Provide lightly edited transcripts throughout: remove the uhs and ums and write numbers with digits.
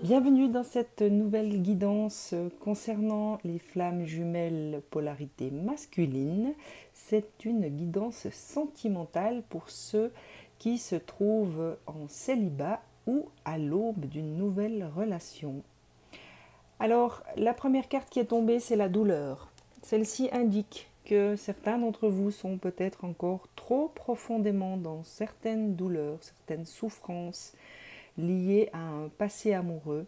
Bienvenue dans cette nouvelle guidance concernant les flammes jumelles polarité masculine. C'est une guidance sentimentale pour ceux qui se trouvent en célibat ou à l'aube d'une nouvelle relation. Alors, la première carte qui est tombée, c'est la douleur. Celle-ci indique que certains d'entre vous sont peut-être encore trop profondément dans certaines douleurs, certaines souffrances liées à un passé amoureux.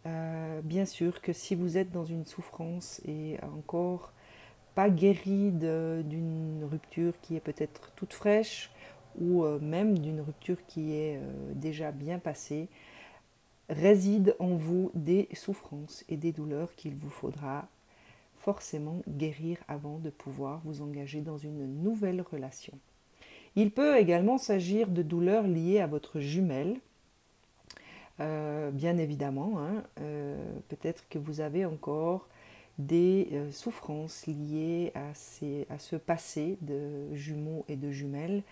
Bien sûr que si vous êtes dans une souffrance et encore pas guéri d'une rupture qui est peut-être toute fraîche ou même d'une rupture qui est déjà bien passée, résident en vous des souffrances et des douleurs qu'il vous faudra forcément guérir avant de pouvoir vous engager dans une nouvelle relation. Il peut également s'agir de douleurs liées à votre jumelle. Bien évidemment, peut-être que vous avez encore des souffrances liées à ce passé de jumeaux et de jumelles.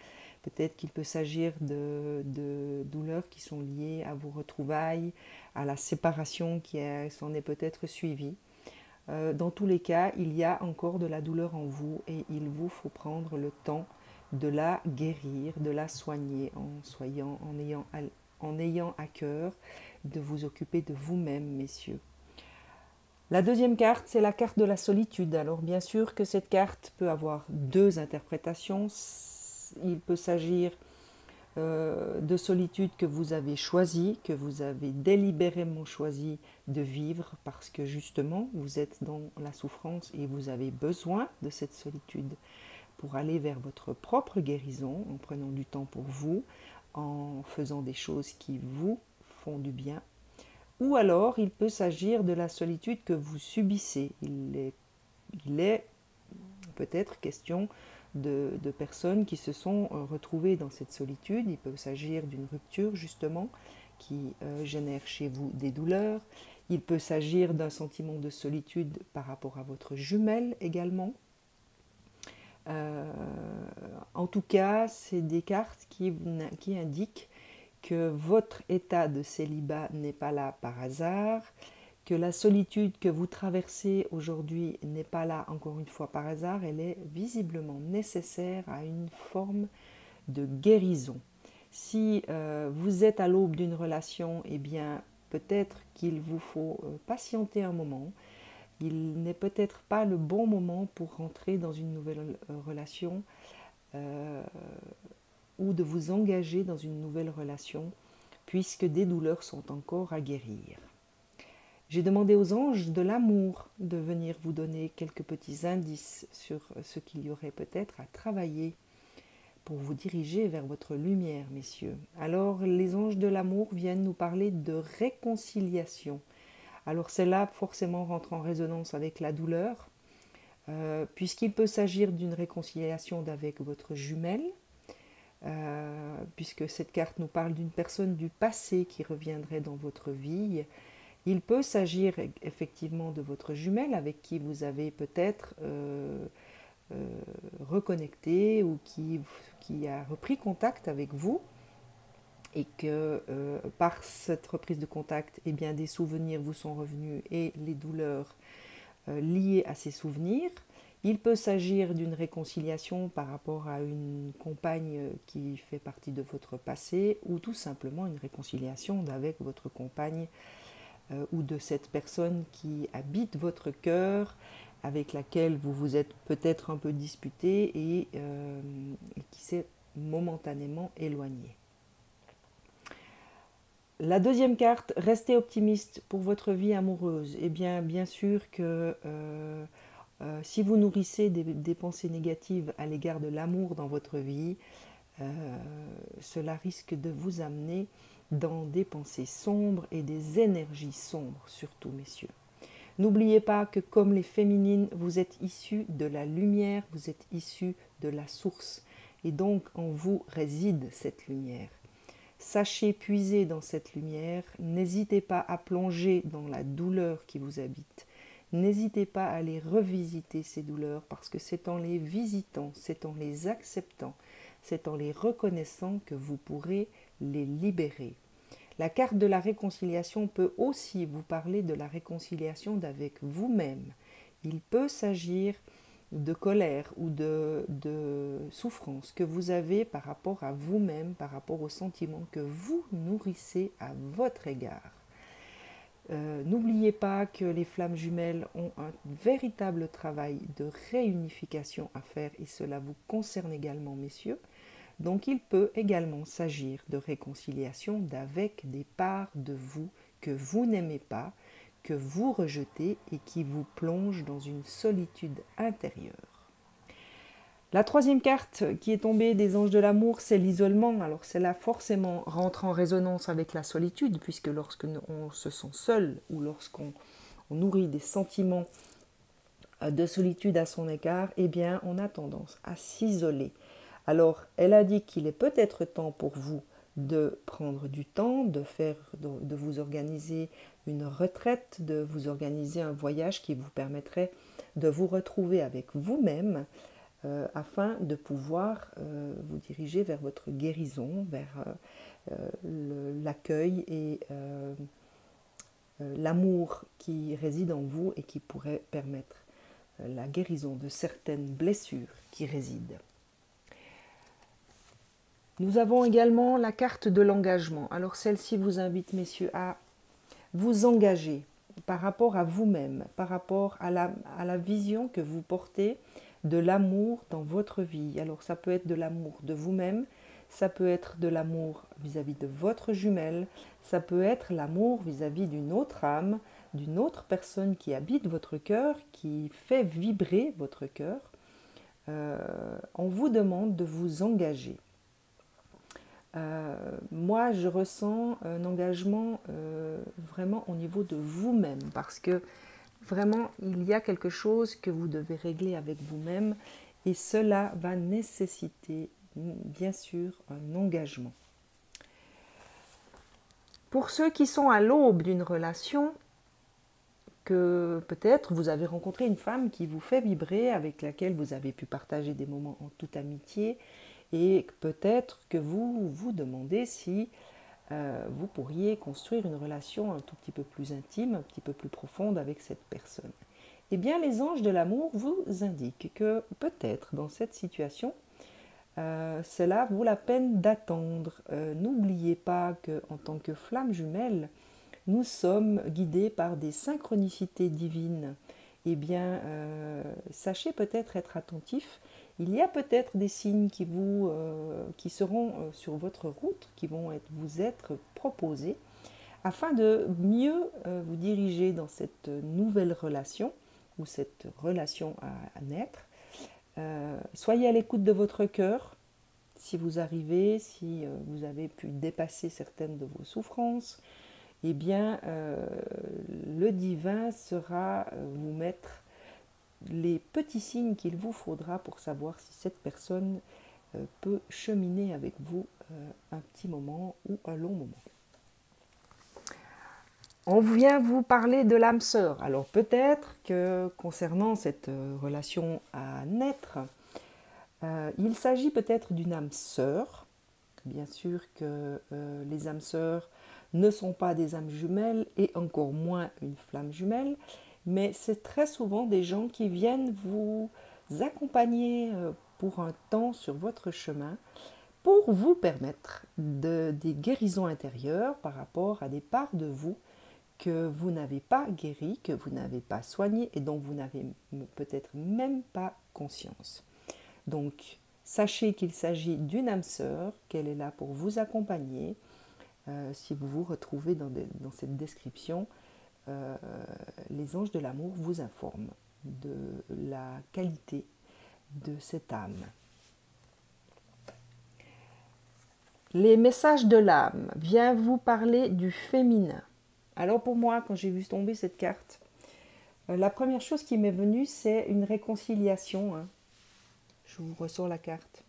Peut-être qu'il peut s'agir de douleurs qui sont liées à vos retrouvailles, à la séparation qui s'en est peut-être suivie. Dans tous les cas, il y a encore de la douleur en vous et il vous faut prendre le temps de la guérir, de la soigner en ayant à cœur de vous occuper de vous-même, messieurs. La deuxième carte, c'est la carte de la solitude. Alors bien sûr que cette carte peut avoir deux interprétations. Il peut s'agir de solitude que vous avez choisi, que vous avez délibérément choisi de vivre parce que justement vous êtes dans la souffrance et vous avez besoin de cette solitude pour aller vers votre propre guérison, en prenant du temps pour vous, en faisant des choses qui vous font du bien. Ou alors, il peut s'agir de la solitude que vous subissez. Il est peut-être question de personnes qui se sont retrouvées dans cette solitude. Il peut s'agir d'une rupture, justement, qui génère chez vous des douleurs. Il peut s'agir d'un sentiment de solitude par rapport à votre jumelle également. En tout cas, c'est des cartes qui indiquent que votre état de célibat n'est pas là par hasard, que la solitude que vous traversez aujourd'hui n'est pas là encore une fois par hasard, elle est visiblement nécessaire à une forme de guérison. Si vous êtes à l'aube d'une relation, eh bien peut-être qu'il vous faut patienter un moment. Il n'est peut-être pas le bon moment pour rentrer dans une nouvelle relation ou de vous engager dans une nouvelle relation puisque des douleurs sont encore à guérir. J'ai demandé aux anges de l'amour de venir vous donner quelques petits indices sur ce qu'il y aurait peut-être à travailler pour vous diriger vers votre lumière, messieurs. Alors, les anges de l'amour viennent nous parler de réconciliation. Alors, celle-là, forcément, rentre en résonance avec la douleur, puisqu'il peut s'agir d'une réconciliation avec votre jumelle, puisque cette carte nous parle d'une personne du passé qui reviendrait dans votre vie. Il peut s'agir effectivement de votre jumelle avec qui vous avez peut-être reconnecté ou qui a repris contact avec vous et que par cette reprise de contact, eh bien, des souvenirs vous sont revenus et les douleurs liées à ces souvenirs. Il peut s'agir d'une réconciliation par rapport à une compagne qui fait partie de votre passé ou tout simplement une réconciliation avec votre compagne ou de cette personne qui habite votre cœur, avec laquelle vous vous êtes peut-être un peu disputé et qui s'est momentanément éloigné. La deuxième carte, restez optimiste pour votre vie amoureuse. Eh bien sûr que si vous nourrissez des pensées négatives à l'égard de l'amour dans votre vie, cela risque de vous amener dans des pensées sombres et des énergies sombres, surtout, messieurs. N'oubliez pas que comme les féminines, vous êtes issus de la lumière, vous êtes issus de la source. Et donc en vous réside cette lumière. Sachez puiser dans cette lumière, n'hésitez pas à plonger dans la douleur qui vous habite. N'hésitez pas à aller revisiter ces douleurs parce que c'est en les visitant, c'est en les acceptant, c'est en les reconnaissant que vous pourrez les libérer. La carte de la réconciliation peut aussi vous parler de la réconciliation avec vous-même. Il peut s'agir de colère ou de souffrance que vous avez par rapport à vous-même, par rapport aux sentiments que vous nourrissez à votre égard. N'oubliez pas que les flammes jumelles ont un véritable travail de réunification à faire et cela vous concerne également, messieurs. Donc il peut également s'agir de réconciliation d'avec des parts de vous que vous n'aimez pas, que vous rejetez et qui vous plongent dans une solitude intérieure. La troisième carte qui est tombée des anges de l'amour, c'est l'isolement. Alors celle-là forcément rentre en résonance avec la solitude, puisque lorsqu'on se sent seul ou lorsqu'on nourrit des sentiments de solitude à son égard, eh bien on a tendance à s'isoler. Alors elle a dit qu'il est peut-être temps pour vous de prendre du temps, de vous organiser une retraite, de vous organiser un voyage qui vous permettrait de vous retrouver avec vous-même, afin de pouvoir vous diriger vers votre guérison, vers l'accueil et l'amour qui réside en vous et qui pourrait permettre la guérison de certaines blessures qui résident. Nous avons également la carte de l'engagement. Alors celle-ci vous invite, messieurs, à vous engager par rapport à vous-même, par rapport à la vision que vous portez de l'amour dans votre vie. Alors ça peut être de l'amour de vous-même, ça peut être de l'amour vis-à-vis de votre jumelle, ça peut être l'amour vis-à-vis d'une autre âme, d'une autre personne qui habite votre cœur, qui fait vibrer votre cœur. On vous demande de vous engager. Moi, je ressens un engagement vraiment au niveau de vous-même, parce que vraiment, il y a quelque chose que vous devez régler avec vous-même et cela va nécessiter, bien sûr, un engagement. Pour ceux qui sont à l'aube d'une relation, que peut-être vous avez rencontré une femme qui vous fait vibrer, avec laquelle vous avez pu partager des moments en toute amitié, et peut-être que vous vous demandez si vous pourriez construire une relation un tout petit peu plus intime, un petit peu plus profonde avec cette personne. Eh bien, les anges de l'amour vous indiquent que peut-être dans cette situation, cela vaut la peine d'attendre. N'oubliez pas qu'en tant que flamme jumelle, nous sommes guidés par des synchronicités divines. Eh bien, sachez peut-être être attentif. Il y a peut-être des signes qui seront sur votre route, qui vont vous être proposés, afin de mieux vous diriger dans cette nouvelle relation, ou cette relation à naître. Soyez à l'écoute de votre cœur, si vous arrivez, si vous avez pu dépasser certaines de vos souffrances, eh bien, le divin sera vous mettre les petits signes qu'il vous faudra pour savoir si cette personne peut cheminer avec vous un petit moment ou un long moment. On vient vous parler de l'âme sœur. Alors peut-être que concernant cette relation à naître, il s'agit peut-être d'une âme sœur. Bien sûr que les âmes sœurs ne sont pas des âmes jumelles et encore moins une flamme jumelle, mais c'est très souvent des gens qui viennent vous accompagner pour un temps sur votre chemin pour vous permettre des guérisons intérieures par rapport à des parts de vous que vous n'avez pas guéries, que vous n'avez pas soignées et dont vous n'avez peut-être même pas conscience. Donc, sachez qu'il s'agit d'une âme sœur, qu'elle est là pour vous accompagner. Si vous vous retrouvez dans cette description, les anges de l'amour vous informent de la qualité de cette âme. Les messages de l'âme viennent vous parler du féminin. Alors pour moi, quand j'ai vu tomber cette carte, la première chose qui m'est venue, c'est une réconciliation. Je vous ressors la carte.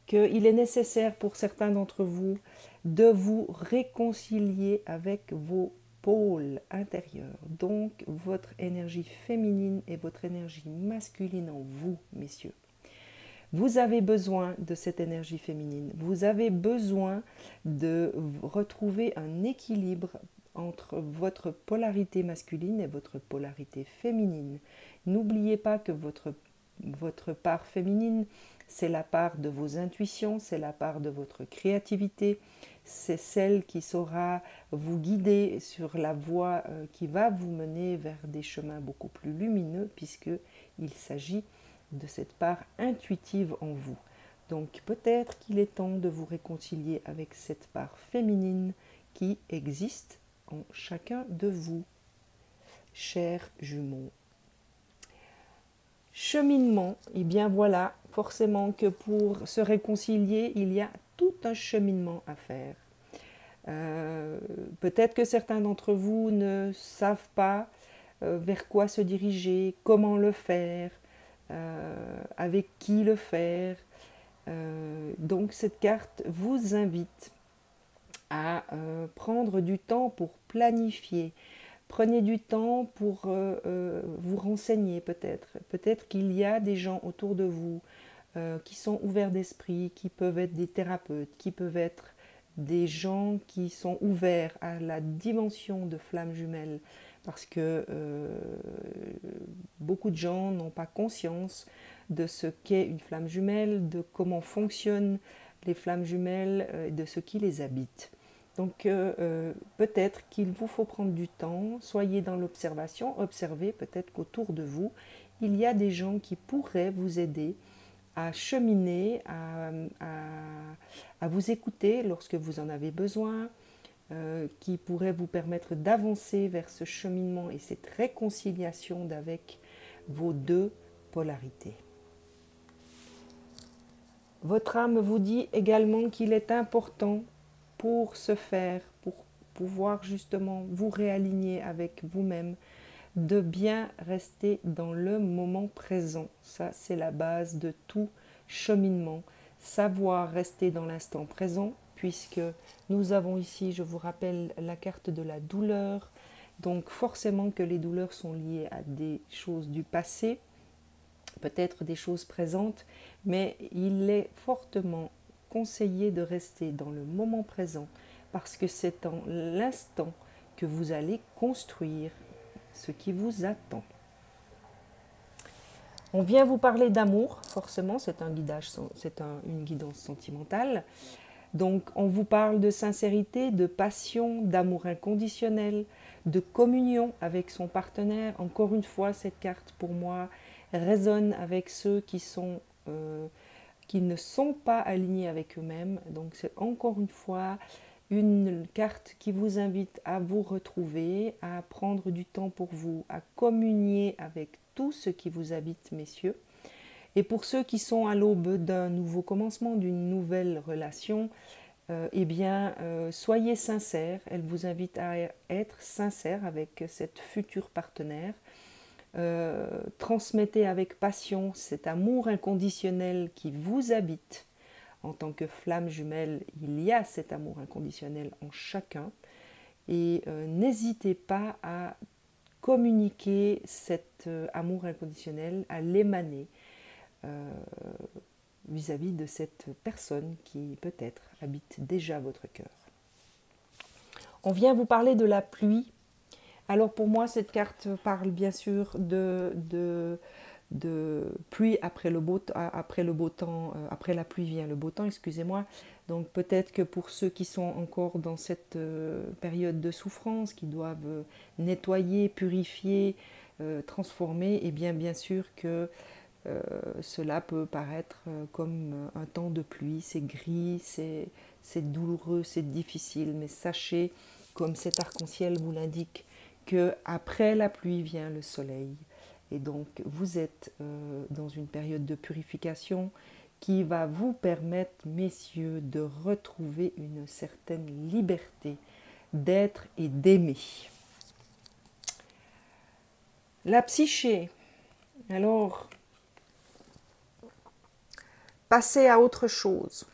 Qu'il est nécessaire pour certains d'entre vous de vous réconcilier avec vos pôle intérieur, donc votre énergie féminine et votre énergie masculine en vous, messieurs. Vous avez besoin de cette énergie féminine. Vous avez besoin de retrouver un équilibre entre votre polarité masculine et votre polarité féminine. N'oubliez pas que votre part féminine, c'est la part de vos intuitions, c'est la part de votre créativité, c'est celle qui saura vous guider sur la voie qui va vous mener vers des chemins beaucoup plus lumineux, puisqu'il s'agit de cette part intuitive en vous. Donc peut-être qu'il est temps de vous réconcilier avec cette part féminine qui existe en chacun de vous, chers jumeaux. Cheminement, et bien voilà, forcément que pour se réconcilier, il y a tout un cheminement à faire. Peut-être que certains d'entre vous ne savent pas vers quoi se diriger, comment le faire, avec qui le faire. Donc cette carte vous invite à prendre du temps pour planifier. Prenez du temps pour vous renseigner peut-être. Peut-être qu'il y a des gens autour de vous qui sont ouverts d'esprit, qui peuvent être des thérapeutes, qui peuvent être des gens qui sont ouverts à la dimension de flamme jumelle, parce que beaucoup de gens n'ont pas conscience de ce qu'est une flamme jumelle, de comment fonctionnent les flammes jumelles, de ce qui les habite. Donc peut-être qu'il vous faut prendre du temps, soyez dans l'observation, observez peut-être qu'autour de vous, il y a des gens qui pourraient vous aider à cheminer, à vous écouter lorsque vous en avez besoin, qui pourraient vous permettre d'avancer vers ce cheminement et cette réconciliation d'avec vos deux polarités. Votre âme vous dit également qu'il est important pour ce faire, pour pouvoir justement vous réaligner avec vous-même, de bien rester dans le moment présent. Ça, c'est la base de tout cheminement. Savoir rester dans l'instant présent, puisque nous avons ici, je vous rappelle, la carte de la douleur. Donc forcément que les douleurs sont liées à des choses du passé, peut-être des choses présentes, mais il est fortement conseillé de rester dans le moment présent, parce que c'est dans l'instant que vous allez construire ce qui vous attend. On vient vous parler d'amour, forcément, c'est une guidance sentimentale. Donc on vous parle de sincérité, de passion, d'amour inconditionnel, de communion avec son partenaire. Encore une fois, cette carte pour moi résonne avec ceux qui ne sont pas alignés avec eux-mêmes. Donc c'est encore une fois une carte qui vous invite à vous retrouver, à prendre du temps pour vous, à communier avec tout ce qui vous habite, messieurs. Et pour ceux qui sont à l'aube d'un nouveau commencement, d'une nouvelle relation, soyez sincères. Elle vous invite à être sincère avec cette future partenaire. Transmettez avec passion cet amour inconditionnel qui vous habite. En tant que flamme jumelle, il y a cet amour inconditionnel en chacun. Et n'hésitez pas à communiquer cet amour inconditionnel, à l'émaner vis-à-vis de cette personne qui peut-être habite déjà votre cœur. On vient vous parler de la pluie. Alors pour moi, cette carte parle bien sûr de pluie après le beau temps, après la pluie vient le beau temps, excusez-moi. Donc peut-être que pour ceux qui sont encore dans cette période de souffrance, qui doivent nettoyer, purifier, transformer, et bien sûr que cela peut paraître comme un temps de pluie, c'est gris, c'est douloureux, c'est difficile, mais sachez, comme cet arc-en-ciel vous l'indique, que après la pluie vient le soleil. Et donc vous êtes dans une période de purification qui va vous permettre, messieurs, de retrouver une certaine liberté d'être et d'aimer. La psyché. Alors, passer à autre chose.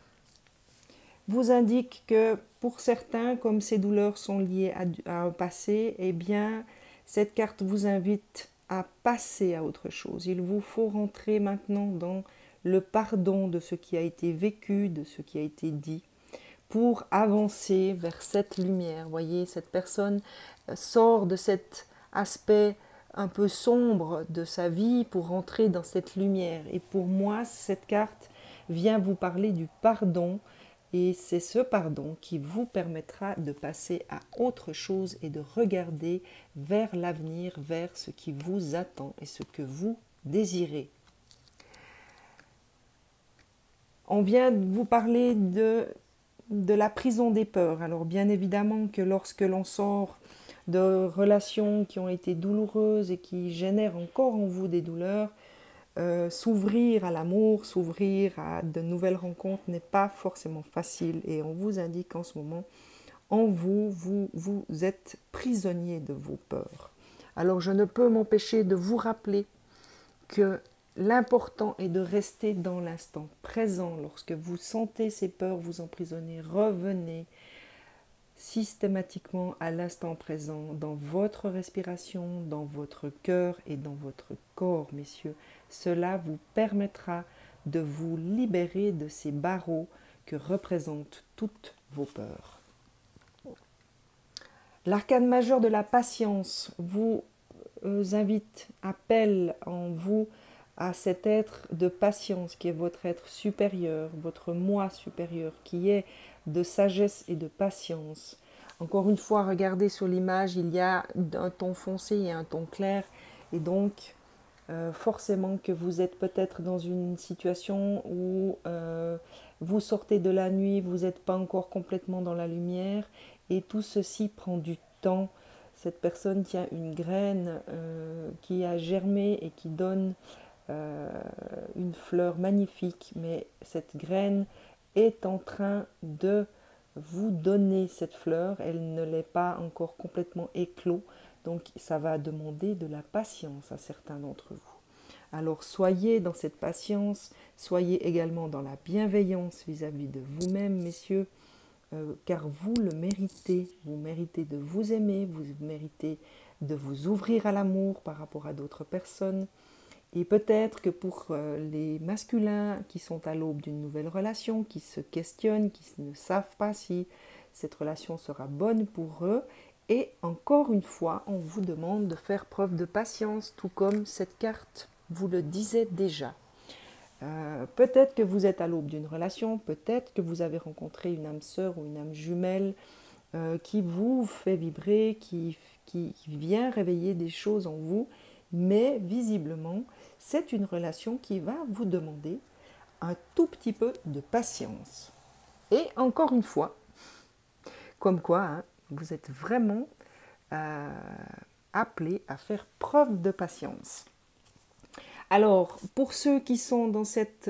Vous indique que pour certains, comme ces douleurs sont liées à un passé, eh bien, cette carte vous invite à passer à autre chose. Il vous faut rentrer maintenant dans le pardon de ce qui a été vécu, de ce qui a été dit, pour avancer vers cette lumière. Vous voyez, cette personne sort de cet aspect un peu sombre de sa vie pour entrer dans cette lumière. Et pour moi, cette carte vient vous parler du pardon. Et c'est ce pardon qui vous permettra de passer à autre chose et de regarder vers l'avenir, vers ce qui vous attend et ce que vous désirez. On vient de vous parler de la prison des peurs. Alors bien évidemment que lorsque l'on sort de relations qui ont été douloureuses et qui génèrent encore en vous des douleurs, s'ouvrir à l'amour, s'ouvrir à de nouvelles rencontres n'est pas forcément facile. Et on vous indique qu'en ce moment, en vous, vous êtes prisonnier de vos peurs. Alors je ne peux m'empêcher de vous rappeler que l'important est de rester dans l'instant présent. Lorsque vous sentez ces peurs vous emprisonner, revenez systématiquement à l'instant présent, dans votre respiration, dans votre cœur et dans votre corps, messieurs. Cela vous permettra de vous libérer de ces barreaux que représentent toutes vos peurs. L'arcane majeur de la patience vous invite, appelle en vous à cet être de patience qui est votre être supérieur, votre moi supérieur, qui est de sagesse et de patience. Encore une fois, regardez sur l'image, il y a un ton foncé et un ton clair, et donc forcément que vous êtes peut-être dans une situation où vous sortez de la nuit, vous n'êtes pas encore complètement dans la lumière, et tout ceci prend du temps. Cette personne tient une graine qui a germé et qui donne une fleur magnifique, mais cette graine est en train de vous donner cette fleur, elle ne l'est pas encore complètement éclos, donc ça va demander de la patience à certains d'entre vous. Alors soyez dans cette patience, soyez également dans la bienveillance vis-à-vis de vous-même, messieurs, car vous le méritez. Vous méritez de vous aimer, vous méritez de vous ouvrir à l'amour par rapport à d'autres personnes. Et peut-être que pour les masculins qui sont à l'aube d'une nouvelle relation, qui se questionnent, qui ne savent pas si cette relation sera bonne pour eux, et encore une fois, on vous demande de faire preuve de patience, tout comme cette carte vous le disait déjà. Peut-être que vous êtes à l'aube d'une relation, peut-être que vous avez rencontré une âme sœur ou une âme jumelle qui vous fait vibrer, qui vient réveiller des choses en vous, mais visiblement, c'est une relation qui va vous demander un tout petit peu de patience. Et encore une fois, comme quoi, hein, vous êtes vraiment appelés à faire preuve de patience. Alors, pour ceux qui sont dans cette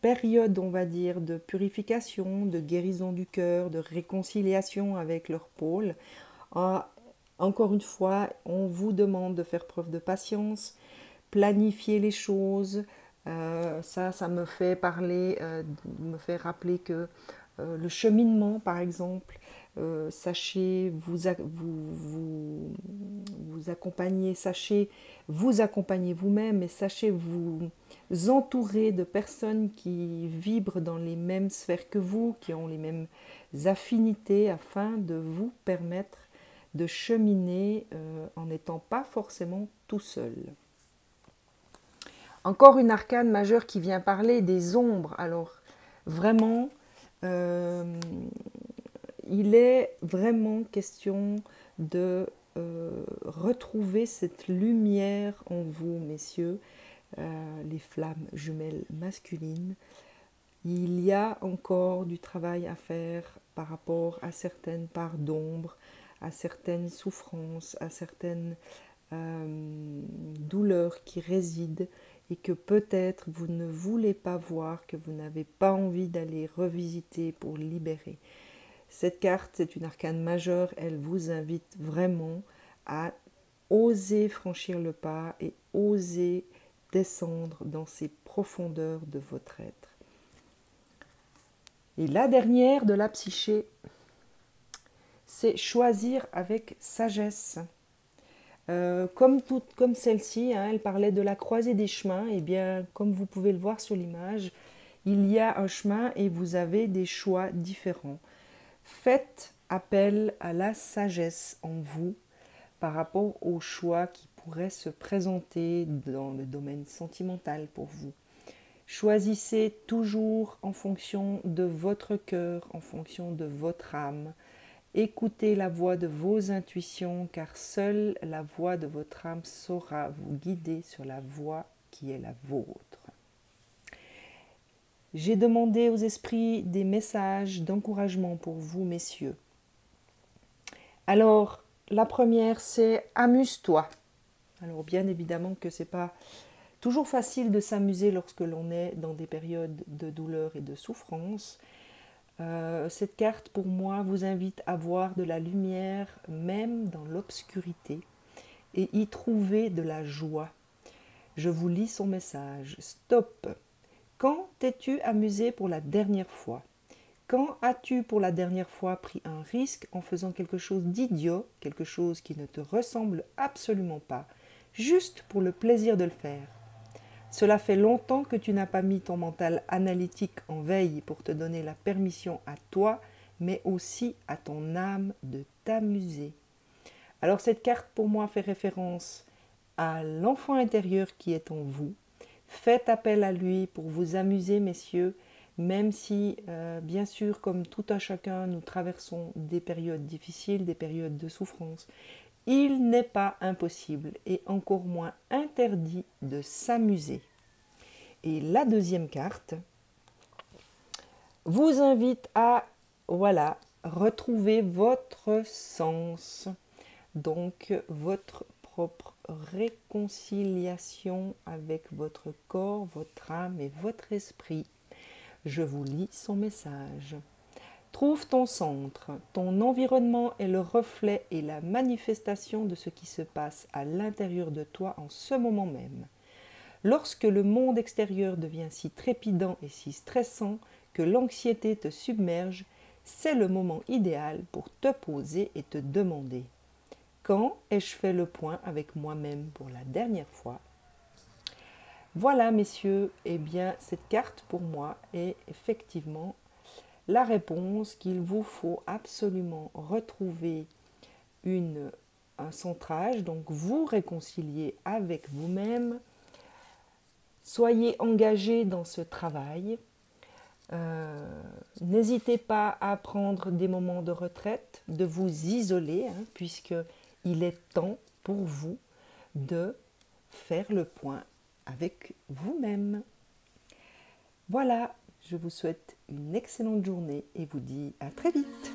période, on va dire, de purification, de guérison du cœur, de réconciliation avec leur pôle, encore une fois, on vous demande de faire preuve de patience, planifier les choses. Ça me fait parler, me fait rappeler que le cheminement, par exemple, sachez vous accompagner, sachez vous accompagner vous-même et sachez vous entourer de personnes qui vibrent dans les mêmes sphères que vous, qui ont les mêmes affinités afin de vous permettre de cheminer en n'étant pas forcément tout seul. Encore une arcane majeure qui vient parler des ombres. Alors vraiment, il est vraiment question de retrouver cette lumière en vous, messieurs, les flammes jumelles masculines. Il y a encore du travail à faire par rapport à certaines parts d'ombre, à certaines souffrances, à certaines douleurs qui résident et que peut-être vous ne voulez pas voir, que vous n'avez pas envie d'aller revisiter pour libérer. Cette carte, c'est une arcane majeure, elle vous invite vraiment à oser franchir le pas et oser descendre dans ces profondeurs de votre être. Et la dernière de la psyché, c'est choisir avec sagesse. Comme celle-ci, hein, elle parlait de la croisée des chemins. Et bien, comme vous pouvez le voir sur l'image, il y a un chemin et vous avez des choix différents. Faites appel à la sagesse en vous par rapport aux choix qui pourraient se présenter dans le domaine sentimental pour vous. Choisissez toujours en fonction de votre cœur, en fonction de votre âme. Écoutez la voix de vos intuitions, car seule la voix de votre âme saura vous guider sur la voie qui est la vôtre. J'ai demandé aux esprits des messages d'encouragement pour vous, messieurs. Alors, la première, c'est amuse-toi. Alors, bien évidemment que c'est pas toujours facile de s'amuser lorsque l'on est dans des périodes de douleur et de souffrance. Cette carte, pour moi, vous invite à voir de la lumière même dans l'obscurité et y trouver de la joie. Je vous lis son message. Stop. Quand t'es-tu amusé pour la dernière fois? Quand as-tu pour la dernière fois pris un risque en faisant quelque chose d'idiot, quelque chose qui ne te ressemble absolument pas, juste pour le plaisir de le faire? Cela fait longtemps que tu n'as pas mis ton mental analytique en veille pour te donner la permission à toi, mais aussi à ton âme de t'amuser. Alors cette carte pour moi fait référence à l'enfant intérieur qui est en vous. Faites appel à lui pour vous amuser, messieurs, même si, bien sûr, comme tout un chacun, nous traversons des périodes difficiles, des périodes de souffrance. Il n'est pas impossible et encore moins interdit de s'amuser. Et la deuxième carte vous invite à, voilà, retrouver votre sens, donc votre propre réconciliation avec votre corps, votre âme et votre esprit. Je vous lis son message. Trouve ton centre. Ton environnement est le reflet et la manifestation de ce qui se passe à l'intérieur de toi en ce moment même. Lorsque le monde extérieur devient si trépidant et si stressant que l'anxiété te submerge, c'est le moment idéal pour te poser et te demander: quand ai-je fait le point avec moi-même pour la dernière fois? Voilà, messieurs, eh bien, cette carte pour moi est effectivement la réponse qu'il vous faut absolument retrouver un centrage, donc vous réconcilier avec vous-même. Soyez engagés dans ce travail. N'hésitez pas à prendre des moments de retraite, de vous isoler, hein, puisqu'il est temps pour vous de faire le point avec vous-même. Voilà, je vous souhaite une excellente journée et vous dis à très vite.